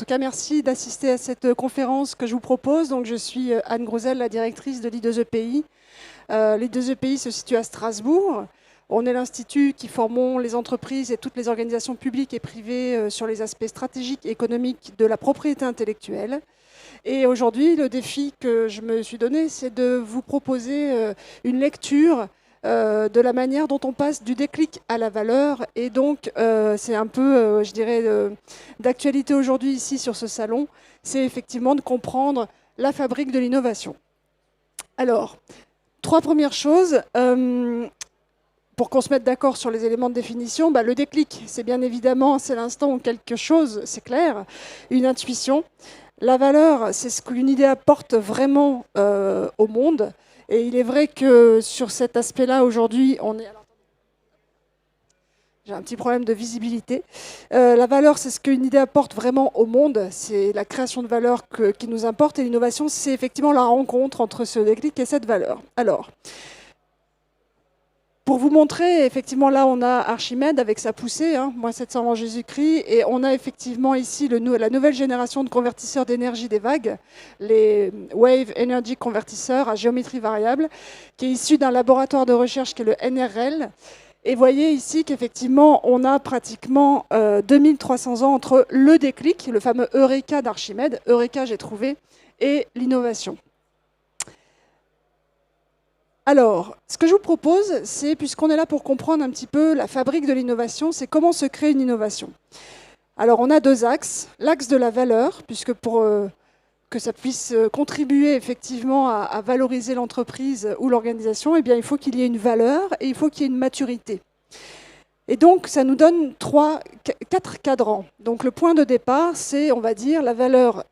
tout cas, merci d'assister à cette conférence que je vous propose. Donc, je suis Anne Grozel, la directrice de l'I2EPI. L'I2EPI se situe à Strasbourg. On est l'institut qui formons les entreprises et toutes les organisations publiques et privées sur les aspects stratégiques et économiques de la propriété intellectuelle. Et aujourd'hui, le défi que je me suis donné, c'est de vous proposer une lecture de la manière dont on passe du déclic à la valeur. Et donc, c'est un peu, je dirais, d'actualité aujourd'hui ici sur ce salon, c'est effectivement de comprendre la fabrique de l'innovation. Alors, trois premières choses. Pour qu'on se mette d'accord sur les éléments de définition, le déclic, c'est bien évidemment, c'est l'instant où quelque chose, c'est clair, une intuition. La valeur, c'est ce qu'une idée apporte vraiment au monde. Et il est vrai que sur cet aspect-là, aujourd'hui, on est... J'ai un petit problème de visibilité. La valeur, c'est ce qu'une idée apporte vraiment au monde. C'est la création de valeur qui nous importe. Et l'innovation, c'est effectivement la rencontre entre ce déclic et cette valeur. Alors, pour vous montrer, effectivement, là, on a Archimède avec sa poussée, moins 700 avant Jésus-Christ, et on a effectivement ici la nouvelle génération de convertisseurs d'énergie des vagues, les Wave Energy Convertisseurs à géométrie variable, qui est issu d'un laboratoire de recherche qui est le NRL. Et voyez ici qu'effectivement, on a pratiquement 2300 ans entre le déclic, le fameux Eureka d'Archimède, Eureka, j'ai trouvé, et l'innovation. Alors, ce que je vous propose, c'est, puisqu'on est là pour comprendre un petit peu la fabrique de l'innovation, c'est comment se crée une innovation. Alors, on a deux axes. L'axe de la valeur, puisque pour que ça puisse contribuer effectivement à valoriser l'entreprise ou l'organisation, eh bien, il faut qu'il y ait une valeur et il faut qu'il y ait une maturité. Et donc, ça nous donne quatre cadrans. Donc, le point de départ, c'est, on va dire, la valeur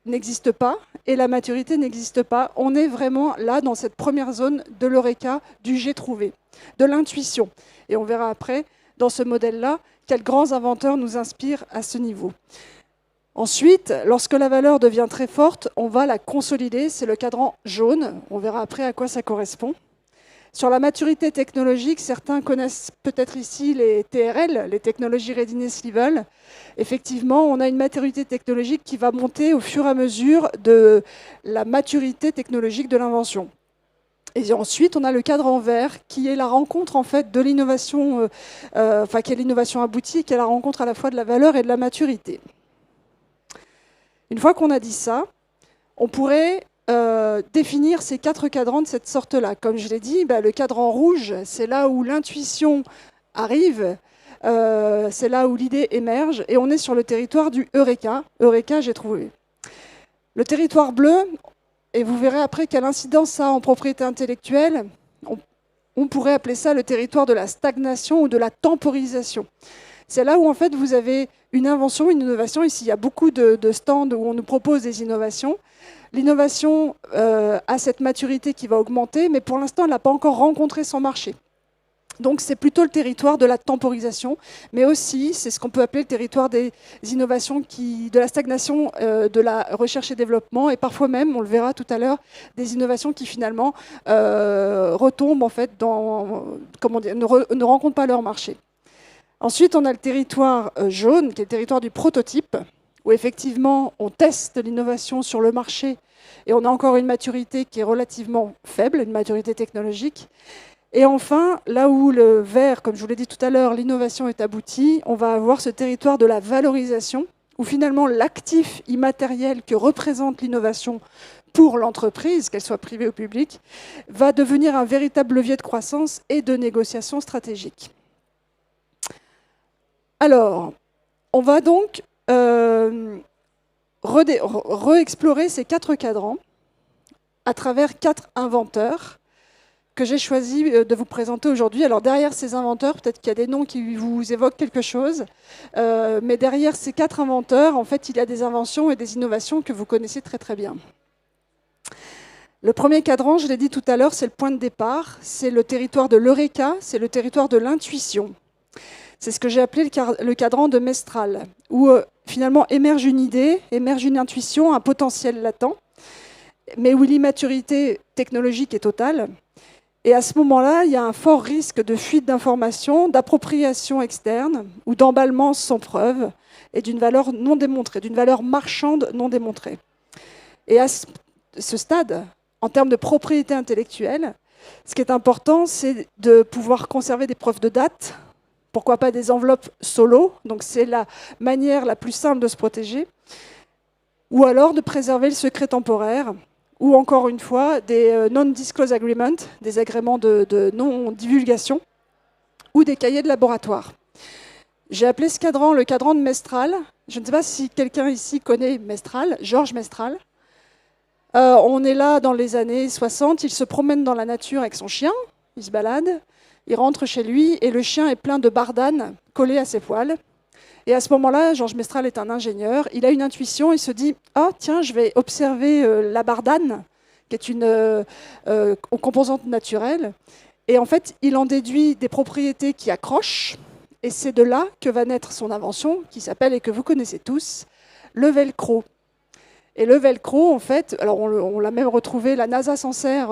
n'existe pas et la maturité n'existe pas. On est vraiment là dans cette première zone de l'Eureka, du j'ai trouvé, de l'intuition. Et on verra après, dans ce modèle-là, quels grands inventeurs nous inspirent à ce niveau. Ensuite, lorsque la valeur devient très forte, on va la consolider. C'est le cadran jaune. On verra après à quoi ça correspond. Sur la maturité technologique, certains connaissent peut-être ici les TRL, les Technology Readiness Level. Effectivement, on a une maturité technologique qui va monter au fur et à mesure de la maturité technologique de l'invention. Et ensuite, on a le cadre en vert qui est la rencontre en fait de l'innovation, qui est l'innovation aboutie, qui est la rencontre à la fois de la valeur et de la maturité. Une fois qu'on a dit ça, on pourrait définir ces quatre cadrans de cette sorte-là. Comme je l'ai dit, le cadran rouge, c'est là où l'intuition arrive, c'est là où l'idée émerge, et on est sur le territoire du Eureka. Eureka, j'ai trouvé. Le territoire bleu, et vous verrez après quelle incidence ça a en propriété intellectuelle, on pourrait appeler ça le territoire de la stagnation ou de la temporisation. C'est là où en fait vous avez une invention, une innovation. Ici, il y a beaucoup de stands où on nous propose des innovations. L'innovation a cette maturité qui va augmenter, mais pour l'instant, elle n'a pas encore rencontré son marché. Donc, c'est plutôt le territoire de la temporisation, mais aussi, c'est ce qu'on peut appeler le territoire des innovations, de la stagnation, de la recherche et développement, et parfois même, on le verra tout à l'heure, des innovations qui finalement retombent, en fait, ne rencontrent pas leur marché. Ensuite, on a le territoire jaune, qui est le territoire du prototype, où effectivement, on teste l'innovation sur le marché et on a encore une maturité qui est relativement faible, une maturité technologique. Et enfin, là où le vert, comme je vous l'ai dit tout à l'heure, l'innovation est aboutie, on va avoir ce territoire de la valorisation, où finalement l'actif immatériel que représente l'innovation pour l'entreprise, qu'elle soit privée ou publique, va devenir un véritable levier de croissance et de négociation stratégique. Alors, on va donc re-explorer ces quatre cadrans à travers quatre inventeurs que j'ai choisi de vous présenter aujourd'hui. Alors derrière ces inventeurs, peut-être qu'il y a des noms qui vous évoquent quelque chose, mais derrière ces quatre inventeurs, en fait, il y a des inventions et des innovations que vous connaissez très très bien. Le premier cadran, je l'ai dit tout à l'heure, c'est le point de départ, c'est le territoire de l'Eureka, c'est le territoire de l'intuition. C'est ce que j'ai appelé le cadran de Mestral, où finalement émerge une idée, émerge une intuition, un potentiel latent, mais où l'immaturité technologique est totale. Et à ce moment-là, il y a un fort risque de fuite d'informations, d'appropriation externe ou d'emballement sans preuve et d'une valeur non démontrée, d'une valeur marchande non démontrée. Et à ce stade, en termes de propriété intellectuelle, ce qui est important, c'est de pouvoir conserver des preuves de date, pourquoi pas des enveloppes solo, donc c'est la manière la plus simple de se protéger, ou alors de préserver le secret temporaire, ou encore une fois, des non-disclose agreements, des agréments de non-divulgation, ou des cahiers de laboratoire. J'ai appelé ce cadran le cadran de Mestral. Je ne sais pas si quelqu'un ici connaît Mestral, Georges Mestral. On est là dans les années 60, il se promène dans la nature avec son chien, il se balade, il rentre chez lui et le chien est plein de bardanes collées à ses poils. Et à ce moment-là, Georges Mestral est un ingénieur, il a une intuition, il se dit « Ah tiens, je vais observer la bardane, qui est une composante naturelle. » Et en fait, il en déduit des propriétés qui accrochent, et c'est de là que va naître son invention, qui s'appelle, et que vous connaissez tous, le velcro. Et le velcro, en fait, alors on l'a même retrouvé, la NASA s'en sert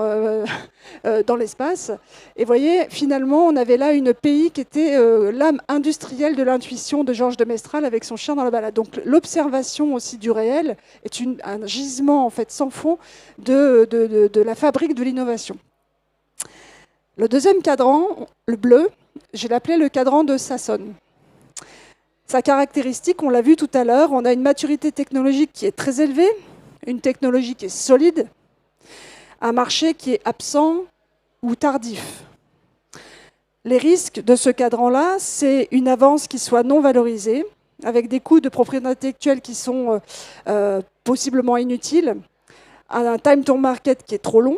dans l'espace. Et vous voyez, finalement, on avait là une API qui était l'âme industrielle de l'intuition de Georges de Mestral avec son chien dans la balade. Donc l'observation aussi du réel est un gisement en fait sans fond de la fabrique de l'innovation. Le deuxième cadran, le bleu, je l'ai appelé le cadran de Sasson. Sa caractéristique, on l'a vu tout à l'heure, on a une maturité technologique qui est très élevée, une technologie qui est solide, un marché qui est absent ou tardif. Les risques de ce cadran-là, c'est une avance qui soit non valorisée, avec des coûts de propriété intellectuelle qui sont possiblement inutiles, un time to market qui est trop long,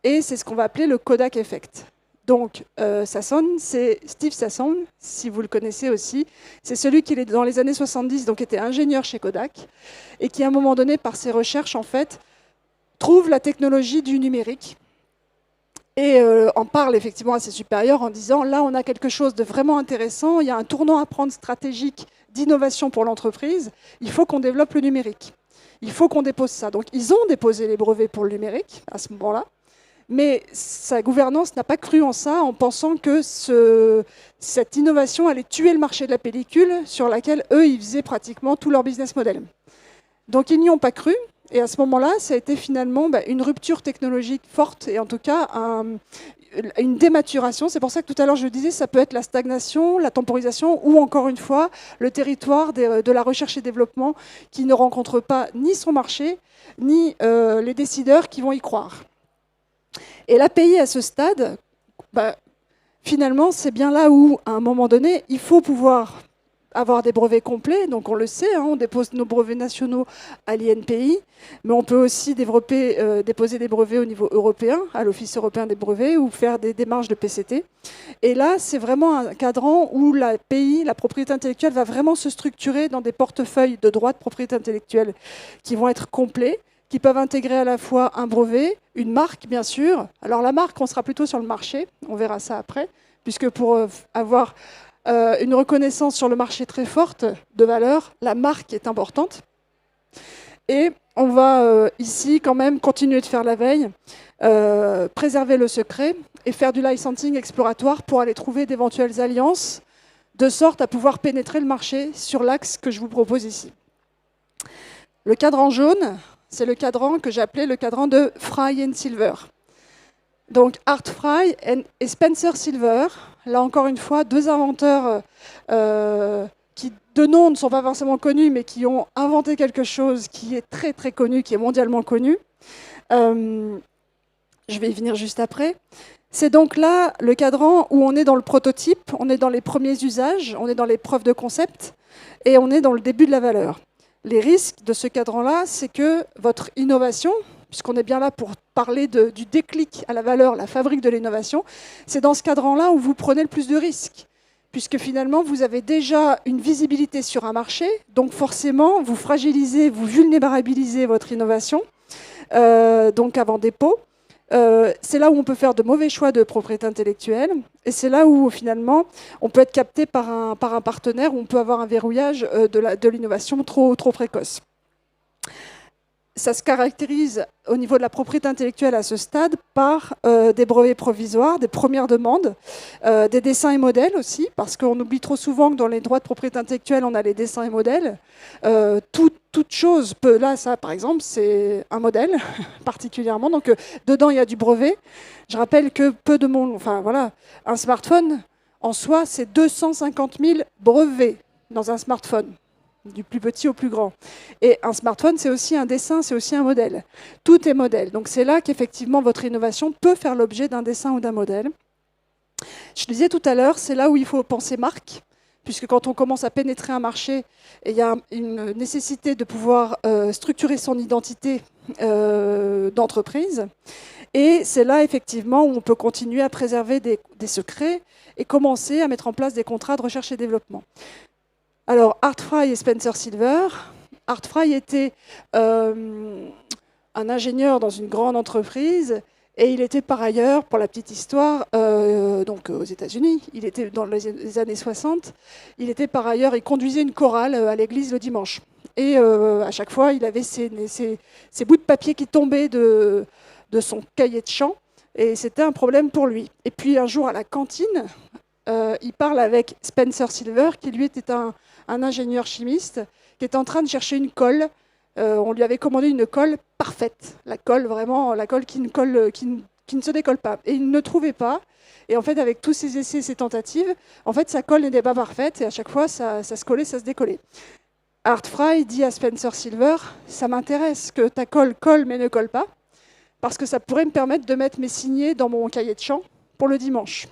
et c'est ce qu'on va appeler le Kodak Effect. Donc, Sasson, c'est Steve Sasson, si vous le connaissez aussi. C'est celui qui, dans les années 70, donc était ingénieur chez Kodak, et qui, à un moment donné, par ses recherches, en fait, trouve la technologie du numérique et en parle effectivement à ses supérieurs en disant « Là, on a quelque chose de vraiment intéressant, il y a un tournant à prendre stratégique d'innovation pour l'entreprise, il faut qu'on développe le numérique. Il faut qu'on dépose ça. » Donc, ils ont déposé les brevets pour le numérique à ce moment-là. Mais sa gouvernance n'a pas cru en ça en pensant que cette innovation allait tuer le marché de la pellicule sur laquelle eux, ils faisaient pratiquement tout leur business model. Donc ils n'y ont pas cru et à ce moment-là, ça a été finalement une rupture technologique forte et en tout cas une dématuration. C'est pour ça que tout à l'heure je disais, ça peut être la stagnation, la temporisation ou encore une fois le territoire de la recherche et développement qui ne rencontre pas ni son marché, ni les décideurs qui vont y croire. Et l'API à ce stade, finalement, c'est bien là où, à un moment donné, il faut pouvoir avoir des brevets complets. Donc on le sait, on dépose nos brevets nationaux à l'INPI, mais on peut aussi déposer des brevets au niveau européen, à l'Office européen des brevets, ou faire des démarches de PCT. Et là, c'est vraiment un cadran où l'API, la propriété intellectuelle, va vraiment se structurer dans des portefeuilles de droits de propriété intellectuelle qui vont être complets, qui peuvent intégrer à la fois un brevet, une marque, bien sûr. Alors la marque, on sera plutôt sur le marché, on verra ça après, puisque pour avoir une reconnaissance sur le marché très forte de valeur, la marque est importante. Et on va ici quand même continuer de faire la veille, préserver le secret et faire du licensing exploratoire pour aller trouver d'éventuelles alliances, de sorte à pouvoir pénétrer le marché sur l'axe que je vous propose ici. Le cadran jaune, c'est le cadran que j'appelais le cadran de Fry and Silver. Donc Art Fry et Spencer Silver, là encore une fois, deux inventeurs qui de nom ne sont pas forcément connus, mais qui ont inventé quelque chose qui est très très connu, qui est mondialement connu. Je vais y venir juste après. C'est donc là le cadran où on est dans le prototype, on est dans les premiers usages, on est dans les preuves de concept, et on est dans le début de la valeur. Les risques de ce cadran-là, c'est que votre innovation, puisqu'on est bien là pour parler du déclic à la valeur, la fabrique de l'innovation, c'est dans ce cadran-là où vous prenez le plus de risques, puisque finalement, vous avez déjà une visibilité sur un marché, donc forcément, vous fragilisez, vous vulnérabilisez votre innovation, donc avant dépôt. C'est là où on peut faire de mauvais choix de propriété intellectuelle, et c'est là où finalement on peut être capté par un partenaire, où on peut avoir un verrouillage de l'innovation trop précoce. ça se caractérise au niveau de la propriété intellectuelle à ce stade par des brevets provisoires, des premières demandes, des dessins et modèles aussi, parce qu'on oublie trop souvent que dans les droits de propriété intellectuelle, on a les dessins et modèles. Toute chose peut, là, ça par exemple, c'est un modèle particulièrement, donc dedans il y a du brevet. Je rappelle que peu de monde, enfin voilà, un smartphone en soi, c'est 250 000 brevets dans un smartphone, du plus petit au plus grand. Et un smartphone, c'est aussi un dessin, c'est aussi un modèle. Tout est modèle. Donc c'est là qu'effectivement votre innovation peut faire l'objet d'un dessin ou d'un modèle. Je le disais tout à l'heure, c'est là où il faut penser marque, puisque quand on commence à pénétrer un marché, il y a une nécessité de pouvoir structurer son identité d'entreprise. Et c'est là, effectivement, où on peut continuer à préserver des secrets et commencer à mettre en place des contrats de recherche et développement. Alors, Art Fry et Spencer Silver. Art Fry était un ingénieur dans une grande entreprise et il était par ailleurs, pour la petite histoire, donc aux États-Unis, il était dans les années 60, il était par ailleurs, il conduisait une chorale à l'église le dimanche. Et à chaque fois, il avait ces bouts de papier qui tombaient de son cahier de chant et c'était un problème pour lui. Et puis un jour à la cantine, il parle avec Spencer Silver, qui lui était un ingénieur chimiste, qui était en train de chercher une colle. On lui avait commandé une colle parfaite, la colle vraiment, la colle qui ne se décolle pas. Et il ne trouvait pas. Et en fait, avec tous ses essais, ses tentatives, en fait, sa colle n'était pas parfaite. Et à chaque fois, ça se collait, ça se décollait. Art Fry dit à Spencer Silver, ça m'intéresse que ta colle colle mais ne colle pas, parce que ça pourrait me permettre de mettre mes signets dans mon cahier de chant pour le dimanche.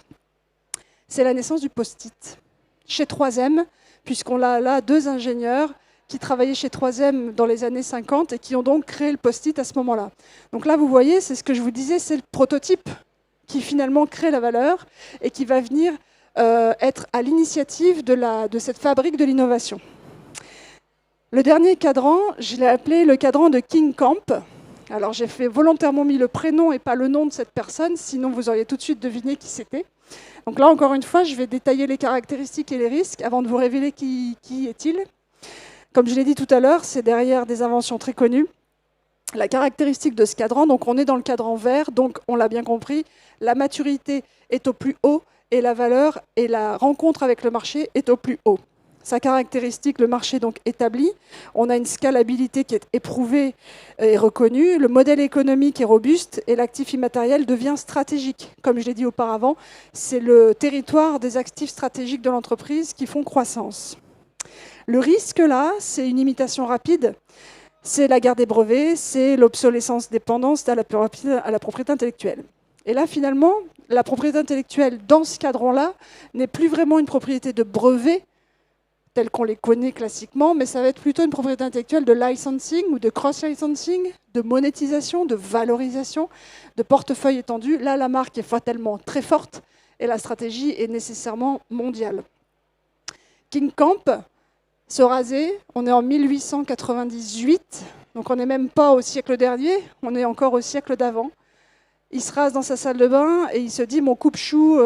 C'est la naissance du post-it. Chez 3M, puisqu'on a là deux ingénieurs qui travaillaient chez 3M dans les années 50 et qui ont donc créé le post-it à ce moment-là. Donc là, vous voyez, c'est ce que je vous disais, c'est le prototype qui finalement crée la valeur et qui va venir être à l'initiative de cette fabrique de l'innovation. Le dernier cadran, je l'ai appelé le cadran de King Camp. Alors j'ai volontairement mis le prénom et pas le nom de cette personne, sinon vous auriez tout de suite deviné qui c'était. Donc là, encore une fois, je vais détailler les caractéristiques et les risques avant de vous révéler qui est-il. Comme je l'ai dit tout à l'heure, c'est derrière des inventions très connues. La caractéristique de ce cadran, donc on est dans le cadran vert, donc on l'a bien compris, la maturité est au plus haut et la valeur et la rencontre avec le marché est au plus haut. Sa caractéristique, le marché donc établi, on a une scalabilité qui est éprouvée et reconnue, le modèle économique est robuste et l'actif immatériel devient stratégique. Comme je l'ai dit auparavant, c'est le territoire des actifs stratégiques de l'entreprise qui font croissance. Le risque là, c'est une imitation rapide, c'est la guerre des brevets, c'est l'obsolescence dépendance à la propriété intellectuelle. Et là, finalement, la propriété intellectuelle dans ce cadran-là n'est plus vraiment une propriété de brevets, tels qu'on les connaît classiquement, mais ça va être plutôt une propriété intellectuelle de licensing ou de cross-licensing, de monétisation, de valorisation, de portefeuille étendu. Là, la marque est fatalement très forte et la stratégie est nécessairement mondiale. King Camp, se raser, on est en 1898, donc on n'est même pas au siècle dernier, on est encore au siècle d'avant. Il se rase dans sa salle de bain et il se dit « mon coupe-chou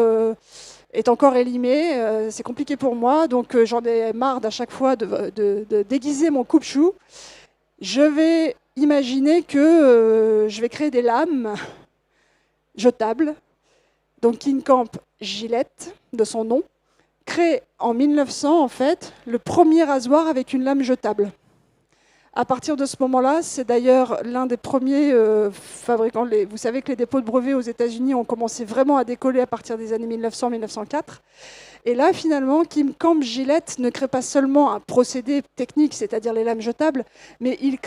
est encore élimé, c'est compliqué pour moi, donc j'en ai marre d'à chaque fois de déguiser mon coupe-chou. Je vais imaginer que je vais créer des lames jetables. » Donc King Camp Gillette, de son nom, crée en 1900 en fait le premier rasoir avec une lame jetable. À partir de ce moment-là, c'est d'ailleurs l'un des premiers fabricants. Vous savez que les dépôts de brevets aux États-Unis ont commencé vraiment à décoller à partir des années 1900-1904. Et là, finalement, King Camp Gillette ne crée pas seulement un procédé technique, c'est-à-dire les lames jetables, mais il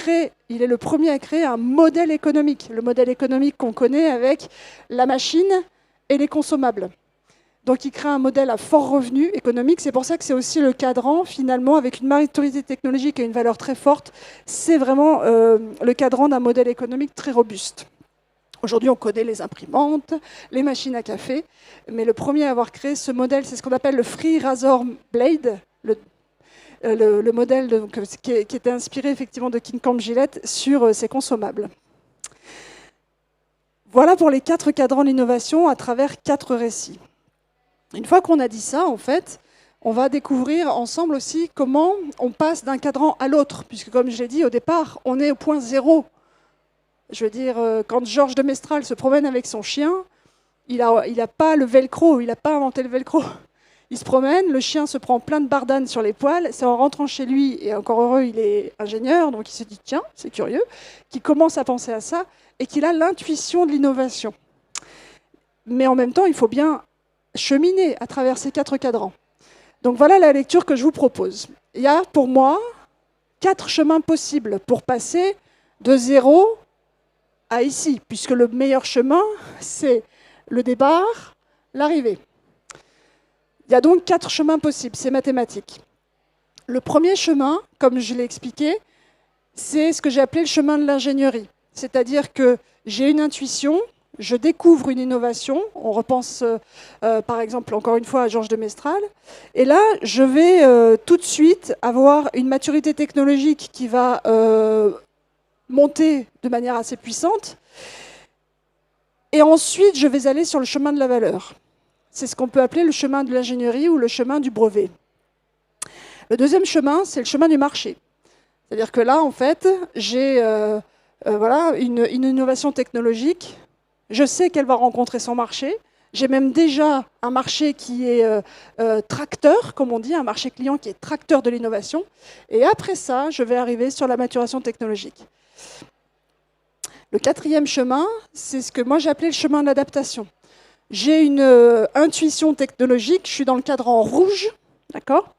est le premier à créer un modèle économique. Le modèle économique qu'on connaît avec la machine et les consommables. Donc il crée un modèle à fort revenu économique. C'est pour ça que c'est aussi le cadran, finalement, avec une maturité technologique et une valeur très forte. C'est vraiment le cadran d'un modèle économique très robuste. Aujourd'hui, on connaît les imprimantes, les machines à café, mais le premier à avoir créé ce modèle, c'est ce qu'on appelle le Free Razor Blade, le modèle qui était inspiré effectivement de King Camp Gillette sur ses consommables. Voilà pour les 4 cadrans de l'innovation à travers 4 récits. Une fois qu'on a dit ça, en fait, on va découvrir ensemble aussi comment on passe d'un cadran à l'autre, puisque comme je l'ai dit au départ, on est au point zéro Je veux dire, quand Georges de Mestral se promène avec son chien, il a pas le velcro, il n'a pas inventé le velcro. Il se promène, le chien se prend plein de bardanes sur les poils, c'est en rentrant chez lui, et encore heureux, il est ingénieur, donc il se dit, tiens, c'est curieux, qu'il commence à penser à ça, et qu'il a l'intuition de l'innovation. Mais en même temps, il faut bien cheminer à travers ces 4 cadrans. Donc voilà la lecture que je vous propose. Il y a pour moi 4 chemins possibles pour passer de 0 à ici, puisque le meilleur chemin, c'est le départ, l'arrivée. Il y a donc 4 chemins possibles, c'est mathématique. Le premier chemin, comme je l'ai expliqué, c'est ce que j'ai appelé le chemin de l'ingénierie. C'est-à-dire que j'ai une intuition, je découvre une innovation, on repense par exemple encore une fois à Georges de Mestral, et là je vais tout de suite avoir une maturité technologique qui va monter de manière assez puissante, et ensuite je vais aller sur le chemin de la valeur. C'est ce qu'on peut appeler le chemin de l'ingénierie ou le chemin du brevet. Le deuxième chemin, c'est le chemin du marché. C'est-à-dire que là, en fait, j'ai voilà, une innovation technologique. Je sais qu'elle va rencontrer son marché. J'ai même déjà un marché qui est tracteur, comme on dit, un marché client qui est tracteur de l'innovation. Et après ça, je vais arriver sur la maturation technologique. Le quatrième chemin, c'est ce que moi j'ai appelé le chemin de l'adaptation. J'ai une intuition technologique, je suis dans le cadran rouge, d'accord ?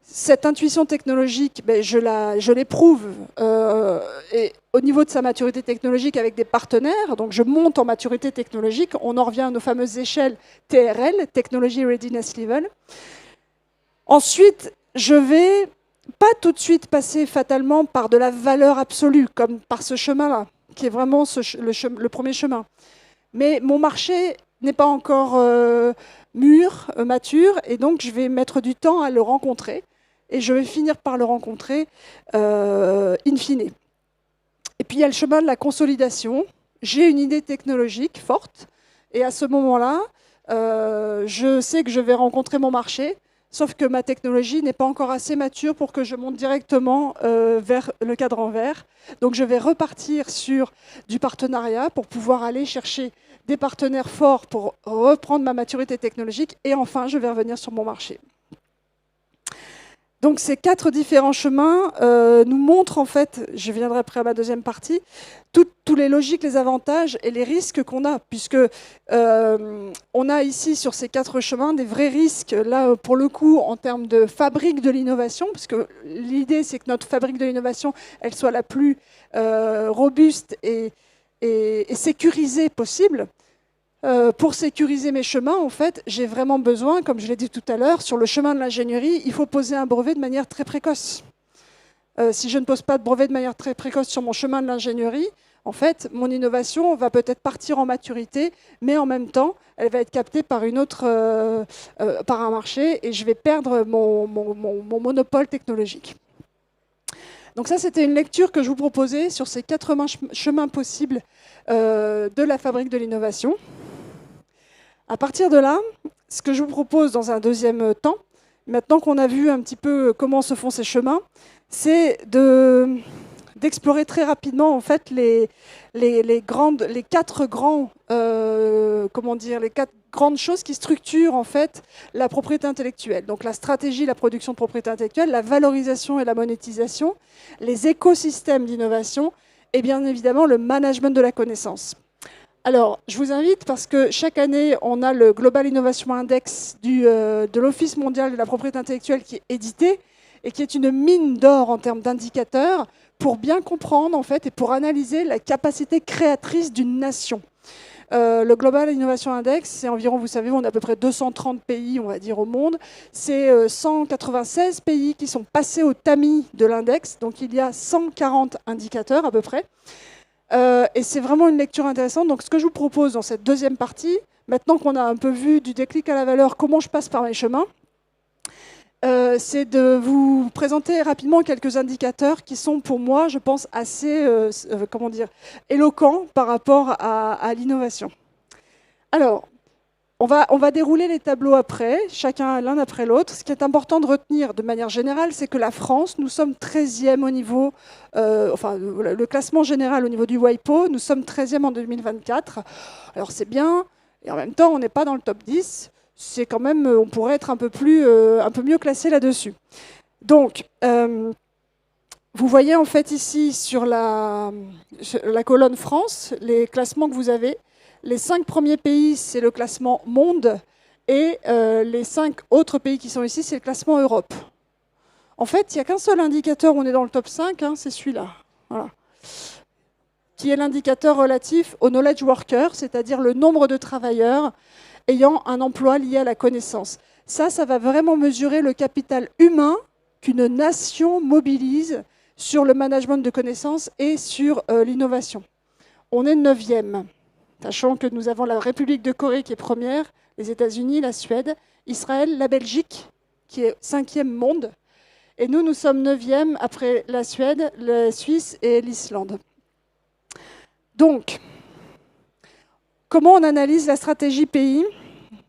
Cette intuition technologique, ben, je l'éprouve et au niveau de sa maturité technologique avec des partenaires. Donc je monte en maturité technologique. On en revient à nos fameuses échelles TRL, Technology Readiness Level. Ensuite, je vais pas tout de suite passer fatalement par de la valeur absolue, comme par ce chemin-là, qui est vraiment le premier chemin. Mais mon marché n'est pas encore mûr, mature, et donc je vais mettre du temps à le rencontrer. Et je vais finir par le rencontrer in fine. Et puis il y a le chemin de la consolidation. J'ai une idée technologique forte, et à ce moment-là, je sais que je vais rencontrer mon marché, sauf que ma technologie n'est pas encore assez mature pour que je monte directement vers le cadran vert. Donc je vais repartir sur du partenariat pour pouvoir aller chercher des partenaires forts pour reprendre ma maturité technologique, et enfin je vais revenir sur mon marché. Donc ces 4 différents chemins nous montrent en fait, je viendrai après à ma deuxième partie, tous les logiques, les avantages et les risques qu'on a, puisque on a ici sur ces 4 chemins des vrais risques, là pour le coup en termes de fabrique de l'innovation, parce que l'idée c'est que notre fabrique de l'innovation, elle soit la plus robuste et sécurisée possible. Pour sécuriser mes chemins, en fait, j'ai vraiment besoin, comme je l'ai dit tout à l'heure, sur le chemin de l'ingénierie, il faut poser un brevet de manière très précoce. Si je ne pose pas de brevet de manière très précoce sur mon chemin de l'ingénierie, en fait, mon innovation va peut-être partir en maturité, mais en même temps, elle va être captée par par un marché, et je vais perdre mon monopole technologique. Donc ça, c'était une lecture que je vous proposais sur ces 4 chemins possibles de la fabrique de l'innovation. À partir de là, ce que je vous propose dans un deuxième temps, maintenant qu'on a vu un petit peu comment se font ces chemins, c'est d'explorer très rapidement en fait les 4 grandes choses qui structurent en fait la propriété intellectuelle. Donc la stratégie, la production de propriété intellectuelle, la valorisation et la monétisation, les écosystèmes d'innovation et bien évidemment le management de la connaissance. Alors, je vous invite, parce que chaque année, on a le Global Innovation Index de l'Office mondial de la propriété intellectuelle qui est édité et qui est une mine d'or en termes d'indicateurs pour bien comprendre en fait, et pour analyser la capacité créatrice d'une nation. Le Global Innovation Index, c'est environ, vous savez, on a à peu près 230 pays, on va dire, au monde. C'est 196 pays qui sont passés au tamis de l'index, donc il y a 140 indicateurs à peu près. Et c'est vraiment une lecture intéressante. Donc ce que je vous propose dans cette deuxième partie, maintenant qu'on a un peu vu du déclic à la valeur, comment je passe par mes chemins, c'est de vous présenter rapidement quelques indicateurs qui sont pour moi, je pense, assez éloquents par rapport à l'innovation. Alors, On va dérouler les tableaux après, chacun l'un après l'autre. Ce qui est important de retenir de manière générale, c'est que la France, nous sommes 13e au niveau, le classement général au niveau du WIPO, nous sommes 13e en 2024. Alors c'est bien, et en même temps, on n'est pas dans le top 10. C'est quand même, on pourrait être un peu mieux classé là-dessus. Donc, vous voyez en fait ici sur la colonne France, les classements que vous avez. Les 5 premiers pays, c'est le classement monde, et les 5 autres pays qui sont ici, c'est le classement Europe. En fait, il n'y a qu'un seul indicateur où on est dans le top 5, hein, c'est celui-là, voilà, qui est l'indicateur relatif au knowledge worker, c'est-à-dire le nombre de travailleurs ayant un emploi lié à la connaissance. Ça va vraiment mesurer le capital humain qu'une nation mobilise sur le management de connaissances et sur l'innovation. On est 9e, sachant que nous avons la République de Corée qui est première, les États-Unis, la Suède, Israël, la Belgique qui est 5e monde, et nous sommes 9e après la Suède, la Suisse et l'Islande. Donc, comment on analyse la stratégie pays ?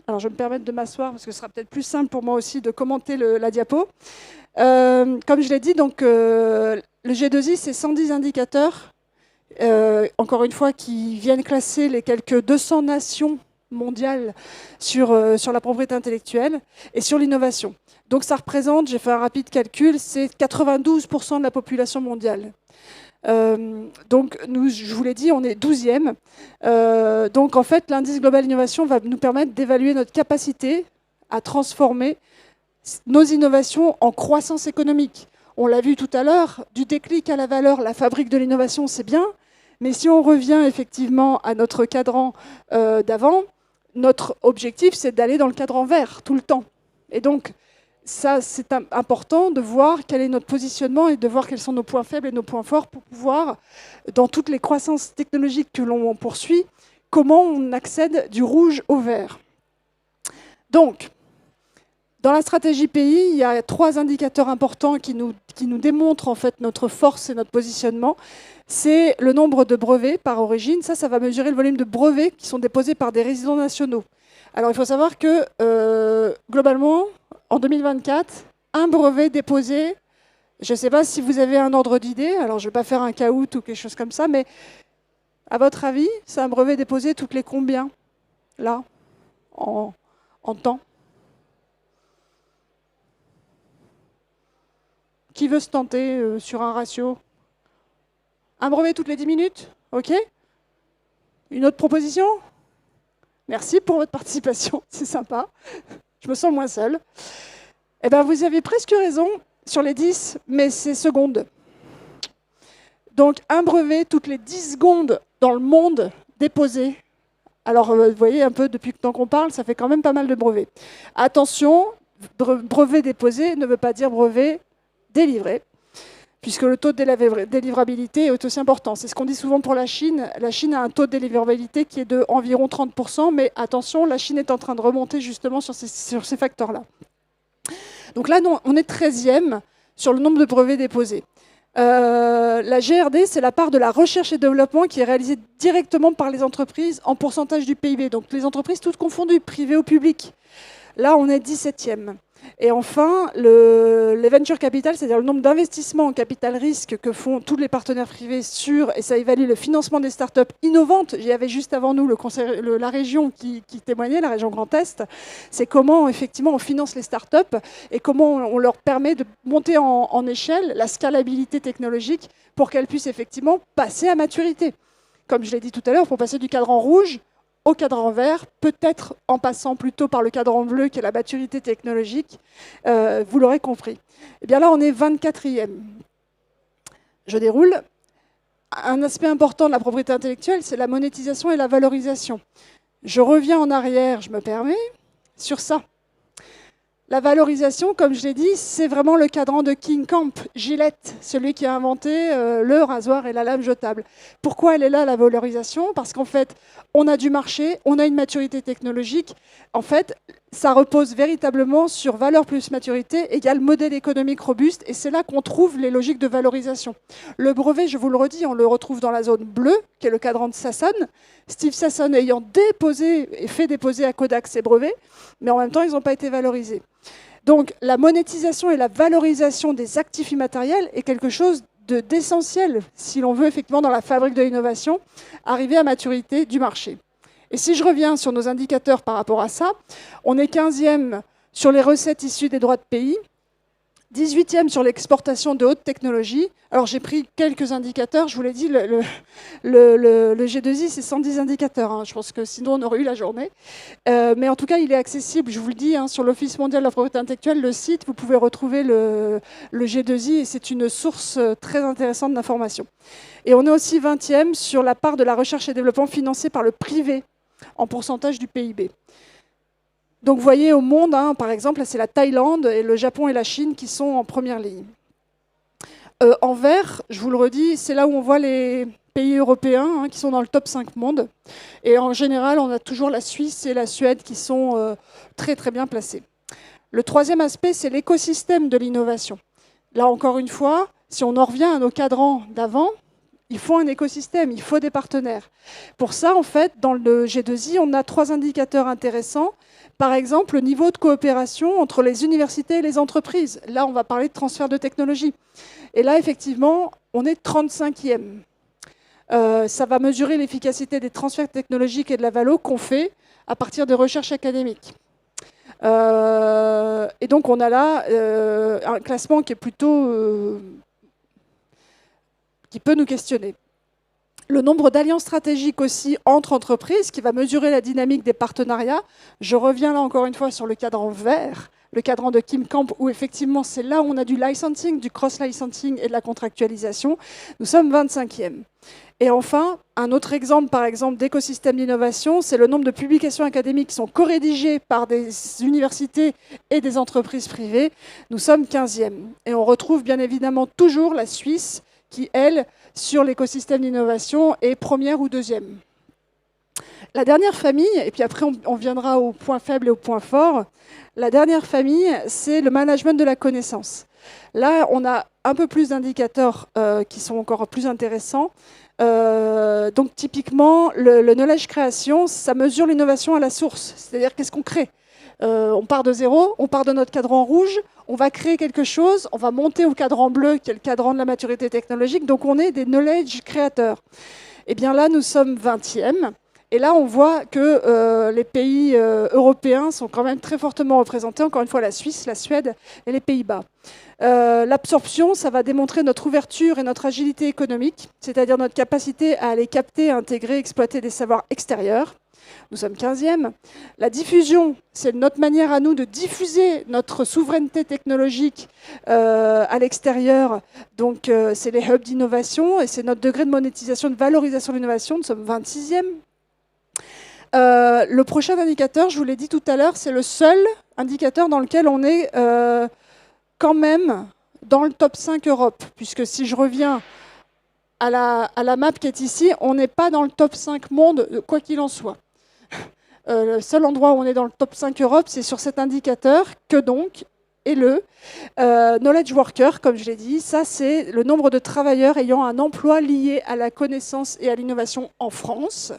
Alors, je vais me permettre de m'asseoir parce que ce sera peut-être plus simple pour moi aussi de commenter la diapo. Comme je l'ai dit, donc, le G2I, c'est 110 indicateurs, encore une fois, qui viennent classer les quelques 200 nations mondiales sur la propriété intellectuelle et sur l'innovation. Donc ça représente, j'ai fait un rapide calcul, c'est 92% de la population mondiale. Donc, je vous l'ai dit, on est 12e. Donc, en fait, l'indice Global Innovation va nous permettre d'évaluer notre capacité à transformer nos innovations en croissance économique. On l'a vu tout à l'heure, du déclic à la valeur, la fabrique de l'innovation, c'est bien. Mais si on revient effectivement à notre cadran d'avant, notre objectif, c'est d'aller dans le cadran vert tout le temps. Et donc, ça, c'est important de voir quel est notre positionnement et de voir quels sont nos points faibles et nos points forts pour pouvoir, dans toutes les croissances technologiques que l'on poursuit, comment on accède du rouge au vert. Donc, dans la stratégie pays, il y a 3 indicateurs importants qui nous démontrent en fait notre force et notre positionnement. C'est le nombre de brevets par origine. Ça va mesurer le volume de brevets qui sont déposés par des résidents nationaux. Alors, il faut savoir que, globalement, en 2024, un brevet déposé, je ne sais pas si vous avez un ordre d'idée, alors je ne vais pas faire un caout ou quelque chose comme ça, mais à votre avis, c'est un brevet déposé toutes les combien, là, en temps? Qui veut se tenter sur un ratio? Un brevet toutes les 10 minutes? OK? Une autre proposition? Merci pour votre participation, c'est sympa. Je me sens moins seule. Eh bien, vous avez presque raison sur les 10, mais c'est secondes. Donc, un brevet toutes les 10 secondes dans le monde déposé. Alors, vous voyez un peu, depuis le temps qu'on parle, ça fait quand même pas mal de brevets. Attention, brevet déposé ne veut pas dire brevet délivré, puisque le taux de délivrabilité est aussi important. C'est ce qu'on dit souvent pour la Chine. La Chine a un taux de délivrabilité qui est de environ 30%, mais attention, la Chine est en train de remonter justement sur ces facteurs-là. Donc là, on est 13e sur le nombre de brevets déposés. La GRD, c'est la part de la recherche et développement qui est réalisée directement par les entreprises en pourcentage du PIB. Donc les entreprises toutes confondues, privées ou publiques. Là, on est 17e. Et enfin, les venture capital, c'est-à-dire le nombre d'investissements en capital risque que font tous les partenaires privés et ça évalue le financement des startups innovantes. Il y avait juste avant nous la région qui témoignait, la région Grand Est. C'est comment, effectivement, on finance les startups et comment on leur permet de monter en échelle la scalabilité technologique pour qu'elles puissent effectivement passer à maturité. Comme je l'ai dit tout à l'heure, pour passer du cadran rouge au cadran vert, peut-être en passant plutôt par le cadran bleu qui est la maturité technologique, vous l'aurez compris. Et bien là, on est 24e. Je déroule. Un aspect important de la propriété intellectuelle, c'est la monétisation et la valorisation. Je reviens en arrière, je me permets, sur ça. La valorisation, comme je l'ai dit, c'est vraiment le cadran de King Camp, Gillette, celui qui a inventé le rasoir et la lame jetable. Pourquoi elle est là, la valorisation? Parce qu'en fait, on a du marché, on a une maturité technologique. En fait, ça repose véritablement sur valeur plus maturité égale modèle économique robuste, et c'est là qu'on trouve les logiques de valorisation. Le brevet, je vous le redis, on le retrouve dans la zone bleue, qui est le cadran de Sasson. Steve Sasson ayant déposé et fait déposer à Kodak ses brevets, mais en même temps, ils n'ont pas été valorisés. Donc la monétisation et la valorisation des actifs immatériels est quelque chose d'essentiel si l'on veut effectivement dans la fabrique de l'innovation arriver à maturité du marché. Et si je reviens sur nos indicateurs par rapport à ça, on est 15e sur les recettes issues des droits de pays, 18e sur l'exportation de haute technologie. Alors j'ai pris quelques indicateurs, je vous l'ai dit, le G2I c'est 110 indicateurs, hein. Je pense que sinon on aurait eu la journée. Mais en tout cas il est accessible, je vous le dis, hein, sur l'Office mondial de la propriété intellectuelle, le site, vous pouvez retrouver le G2I et c'est une source très intéressante d'informations. Et on est aussi 20e sur la part de la recherche et développement financée par le privé en pourcentage du PIB. Donc vous voyez au monde, hein, par exemple, là c'est la Thaïlande et le Japon et la Chine qui sont en première ligne. En vert, je vous le redis, c'est là où on voit les pays européens hein, qui sont dans le top 5 monde. Et en général, on a toujours la Suisse et la Suède qui sont très très bien placés. Le troisième aspect, c'est l'écosystème de l'innovation. Là encore une fois, si on en revient à nos cadrans d'avant, il faut un écosystème, il faut des partenaires. Pour ça, en fait, dans le G2I, on a 3 indicateurs intéressants. Par exemple, le niveau de coopération entre les universités et les entreprises. Là, on va parler de transfert de technologie. Et là, effectivement, on est 35e. Ça va mesurer l'efficacité des transferts technologiques et de la valo qu'on fait à partir de recherches académiques. Et donc, on a là un classement qui est plutôt... qui peut nous questionner. Le nombre d'alliances stratégiques aussi entre entreprises, qui va mesurer la dynamique des partenariats. Je reviens là encore une fois sur le cadran vert, le cadran de Kim Camp, où effectivement c'est là où on a du licensing, du cross-licensing et de la contractualisation. Nous sommes 25e. Et enfin, un autre exemple, par exemple, d'écosystème d'innovation, c'est le nombre de publications académiques qui sont co-rédigées par des universités et des entreprises privées. Nous sommes 15e. Et on retrouve bien évidemment toujours la Suisse, qui, elle, sur l'écosystème d'innovation, est première ou deuxième. La dernière famille, et puis après on viendra aux points faibles et aux points forts, la dernière famille, c'est le management de la connaissance. Là, on a un peu plus d'indicateurs qui sont encore plus intéressants. Donc typiquement, le knowledge création, ça mesure l'innovation à la source, c'est-à-dire qu'est-ce qu'on crée. On part de zéro, on part de notre cadran rouge, on va créer quelque chose, on va monter au cadran bleu, qui est le cadran de la maturité technologique, donc on est des knowledge créateurs. Et bien là, nous sommes 20e, et là, on voit que les pays européens sont quand même très fortement représentés, encore une fois la Suisse, la Suède et les Pays-Bas. L'absorption, ça va démontrer notre ouverture et notre agilité économique, c'est-à-dire notre capacité à aller capter, intégrer, exploiter des savoirs extérieurs. Nous sommes 15e. La diffusion, c'est notre manière à nous de diffuser notre souveraineté technologique à l'extérieur. Donc, c'est les hubs d'innovation et c'est notre degré de monétisation, de valorisation de l'innovation. Nous sommes 26e. Le prochain indicateur, je vous l'ai dit tout à l'heure, c'est le seul indicateur dans lequel on est quand même dans le top 5 Europe. Puisque si je reviens à la map qui est ici, on n'est pas dans le top 5 monde, quoi qu'il en soit. Le seul endroit où on est dans le top 5 Europe, c'est sur cet indicateur, que donc, et le knowledge worker, comme je l'ai dit, ça c'est le nombre de travailleurs ayant un emploi lié à la connaissance et à l'innovation en France.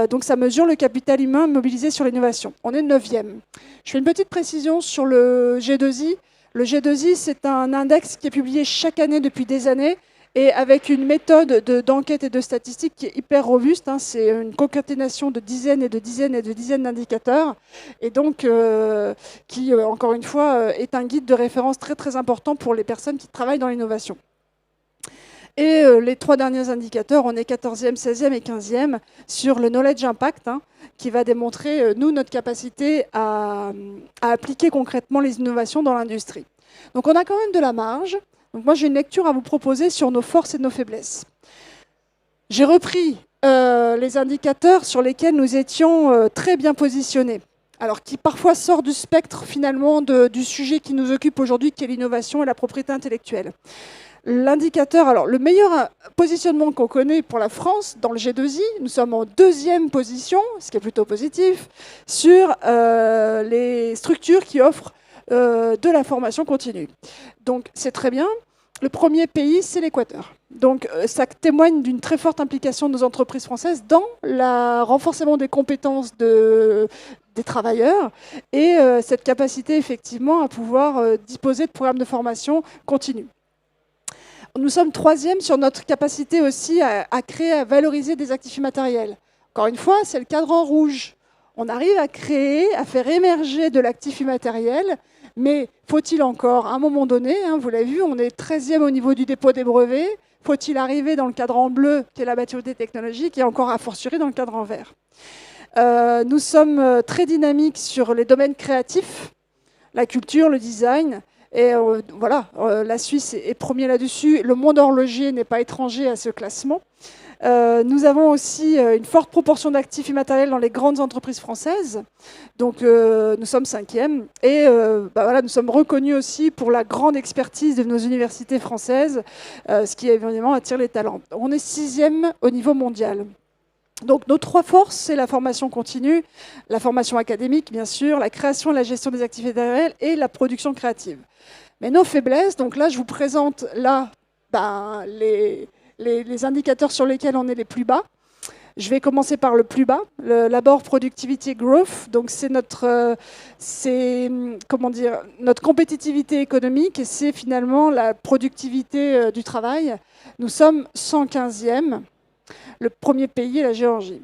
Donc ça mesure le capital humain mobilisé sur l'innovation. On est 9e. Je fais une petite précision sur le G2I. Le G2I, c'est un index qui est publié chaque année depuis des années, et avec une méthode d'enquête et de statistiques qui est hyper robuste. Hein, c'est une concaténation de dizaines et de dizaines et de dizaines d'indicateurs. Et donc, qui, encore une fois, est un guide de référence très très important pour les personnes qui travaillent dans l'innovation. Et les 3 derniers indicateurs, on est 14e, 16e et 15e sur le knowledge impact, hein, qui va démontrer, nous, notre capacité à appliquer concrètement les innovations dans l'industrie. Donc on a quand même de la marge. Donc moi, j'ai une lecture à vous proposer sur nos forces et nos faiblesses. J'ai repris les indicateurs sur lesquels nous étions très bien positionnés. alors qui parfois sort du spectre finalement du sujet qui nous occupe aujourd'hui, qui est l'innovation et la propriété intellectuelle. L'indicateur, alors le meilleur positionnement qu'on connaît pour la France dans le G2I, nous sommes en 2e position, ce qui est plutôt positif, sur les structures qui offrent de la formation continue. Donc c'est très bien. Le premier pays, c'est l'Équateur. Donc ça témoigne d'une très forte implication de nos entreprises françaises dans le renforcement des compétences des travailleurs et cette capacité effectivement à pouvoir disposer de programmes de formation continue. Nous sommes 3e sur notre capacité aussi à créer, à valoriser des actifs immatériels. Encore une fois, c'est le cadran rouge. On arrive à créer, à faire émerger de l'actif immatériel, mais faut-il encore, à un moment donné, vous l'avez vu, on est 13e au niveau du dépôt des brevets, faut-il arriver dans le cadran bleu, qui est la maturité technologique, et encore a fortiori dans le cadran vert. Nous sommes très dynamiques sur les domaines créatifs, la culture, le design. Et voilà, la Suisse est premier là-dessus. Le monde horloger n'est pas étranger à ce classement. Nous avons aussi une forte proportion d'actifs immatériels dans les grandes entreprises françaises. Donc nous sommes 5e. Et voilà, nous sommes reconnus aussi pour la grande expertise de nos universités françaises, ce qui évidemment attire les talents. On est 6e au niveau mondial. Donc nos 3 forces, c'est la formation continue, la formation académique, bien sûr, la création et la gestion des actifs immatériels et la production créative. Mais nos faiblesses, donc là, je vous présente là, les indicateurs sur lesquels on est les plus bas. Je vais commencer par le plus bas, l'abord Productivity Growth. Donc c'est notre compétitivité économique et c'est finalement la productivité du travail. Nous sommes 115e. Le premier pays est la Géorgie.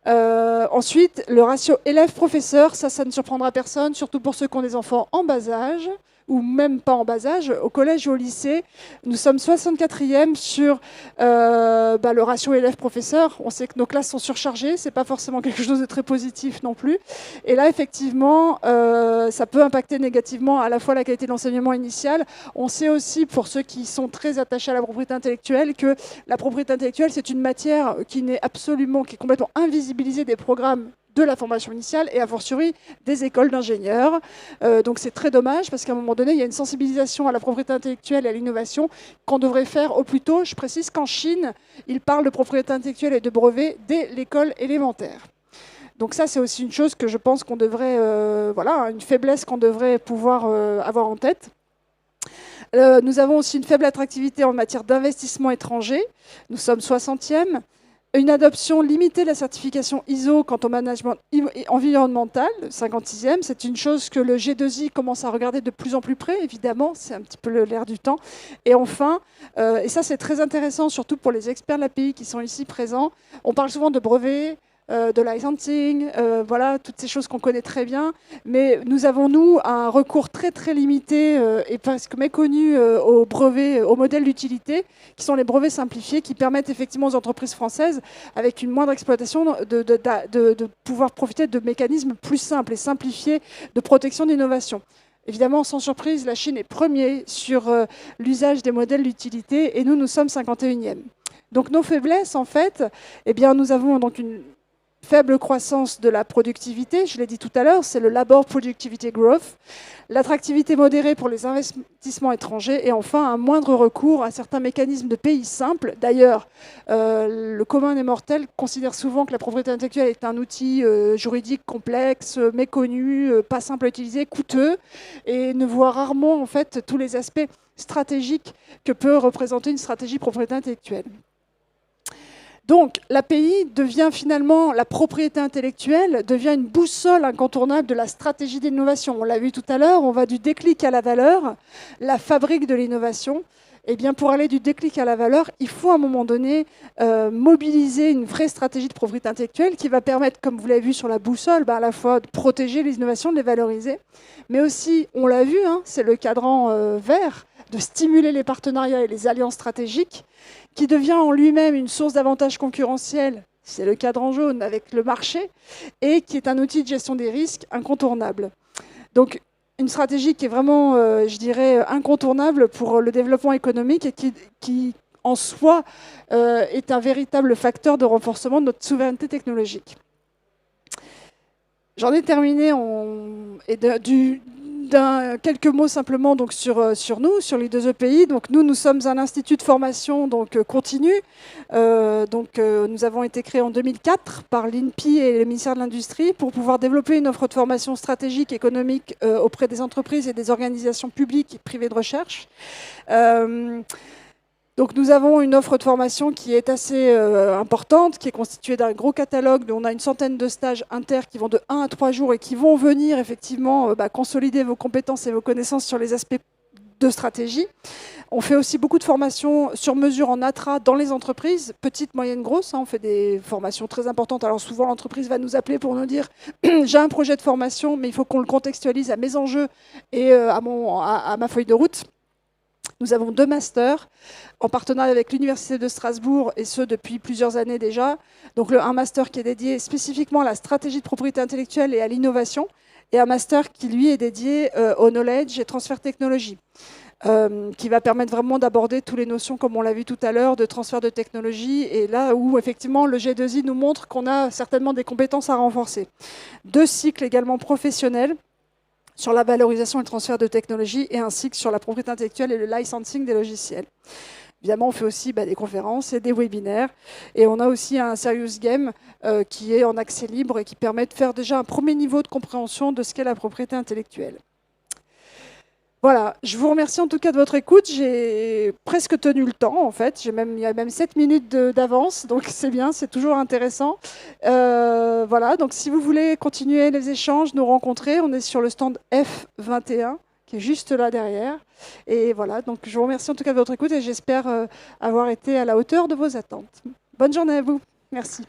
Ensuite, le ratio élève-professeur, ça ne surprendra personne, surtout pour ceux qui ont des enfants en bas âge, ou même pas en bas âge, au collège et au lycée. Nous sommes 64e sur le ratio élève-professeur. On sait que nos classes sont surchargées, c'est pas forcément quelque chose de très positif non plus. Et là, effectivement, ça peut impacter négativement à la fois la qualité de l'enseignement initial. On sait aussi, pour ceux qui sont très attachés à la propriété intellectuelle, que la propriété intellectuelle, c'est une matière qui est complètement invisibilisée des programmes de la formation initiale et a fortiori des écoles d'ingénieurs. Donc c'est très dommage parce qu'à un moment donné, il y a une sensibilisation à la propriété intellectuelle et à l'innovation qu'on devrait faire au plus tôt. Je précise qu'en Chine, ils parlent de propriété intellectuelle et de brevets dès l'école élémentaire. Donc ça, c'est aussi une chose que je pense qu'on devrait, une faiblesse qu'on devrait pouvoir avoir en tête. Nous avons aussi une faible attractivité en matière d'investissement étranger. Nous sommes 60e. Une adoption limitée de la certification ISO quant au management environnemental, 56e. C'est une chose que le G2I commence à regarder de plus en plus près, évidemment, c'est un petit peu l'air du temps. Et enfin, et ça c'est très intéressant, surtout pour les experts de l'API qui sont ici présents, on parle souvent de brevets, de licensing, voilà, toutes ces choses qu'on connaît très bien. Mais nous avons, nous, un recours très très limité et presque méconnu aux brevets, aux modèles d'utilité, qui sont les brevets simplifiés, qui permettent effectivement aux entreprises françaises, avec une moindre exploitation, de pouvoir profiter de mécanismes plus simples et simplifiés de protection d'innovation. Évidemment, sans surprise, la Chine est premier sur l'usage des modèles d'utilité et nous sommes 51e. Donc nos faiblesses, en fait, eh bien, nous avons donc une faible croissance de la productivité, je l'ai dit tout à l'heure, c'est le Labor Productivity Growth, l'attractivité modérée pour les investissements étrangers et enfin un moindre recours à certains mécanismes de pays simples. D'ailleurs, le commun des mortels considère souvent que la propriété intellectuelle est un outil juridique complexe, méconnu, pas simple à utiliser, coûteux et ne voit rarement en fait tous les aspects stratégiques que peut représenter une stratégie de propriété intellectuelle. Donc, l'API devient finalement, la propriété intellectuelle devient une boussole incontournable de la stratégie d'innovation. On l'a vu tout à l'heure, on va du déclic à la valeur, la fabrique de l'innovation. Eh bien, pour aller du déclic à la valeur, il faut à un moment donné mobiliser une vraie stratégie de propriété intellectuelle qui va permettre, comme vous l'avez vu sur la boussole, à la fois de protéger les innovations, de les valoriser, mais aussi, on l'a vu, c'est le cadran vert, de stimuler les partenariats et les alliances stratégiques, qui devient en lui-même une source d'avantages concurrentiels, c'est le cadran jaune avec le marché, et qui est un outil de gestion des risques incontournable. Donc, une stratégie qui est vraiment, je dirais, incontournable pour le développement économique et qui en soi, est un véritable facteur de renforcement de notre souveraineté technologique. J'en ai terminé quelques mots simplement donc sur nous, sur les deux EPI. Donc nous sommes un institut de formation donc continue. Nous avons été créés en 2004 par l'INPI et le ministère de l'Industrie pour pouvoir développer une offre de formation stratégique économique auprès des entreprises et des organisations publiques et privées de recherche. Donc nous avons une offre de formation qui est assez importante, qui est constituée d'un gros catalogue. On a une centaine de stages inter qui vont de 1 à 3 jours et qui vont venir effectivement consolider vos compétences et vos connaissances sur les aspects de stratégie. On fait aussi beaucoup de formations sur mesure en ATRA dans les entreprises, petites, moyennes, grosses. On fait des formations très importantes. Alors souvent, l'entreprise va nous appeler pour nous dire « j'ai un projet de formation, mais il faut qu'on le contextualise à mes enjeux et à ma feuille de route ». Nous avons 2 masters en partenariat avec l'Université de Strasbourg, et ce depuis plusieurs années déjà. Donc un master qui est dédié spécifiquement à la stratégie de propriété intellectuelle et à l'innovation, et un master qui, lui, est dédié au knowledge et transfert technologie, qui va permettre vraiment d'aborder toutes les notions, comme on l'a vu tout à l'heure, de transfert de technologie, et là où, effectivement, le G2I nous montre qu'on a certainement des compétences à renforcer. 2 cycles également professionnels, sur la valorisation et le transfert de technologie, et un cycle sur la propriété intellectuelle et le licensing des logiciels. Évidemment, on fait aussi des conférences et des webinaires. Et on a aussi un Serious Game qui est en accès libre et qui permet de faire déjà un premier niveau de compréhension de ce qu'est la propriété intellectuelle. Voilà, je vous remercie en tout cas de votre écoute. J'ai presque tenu le temps, en fait. Il y a même 7 minutes d'avance, donc c'est bien, c'est toujours intéressant. Voilà, donc si vous voulez continuer les échanges, nous rencontrer, on est sur le stand F21, qui est juste là derrière. Et voilà, donc je vous remercie en tout cas de votre écoute et j'espère avoir été à la hauteur de vos attentes. Bonne journée à vous. Merci.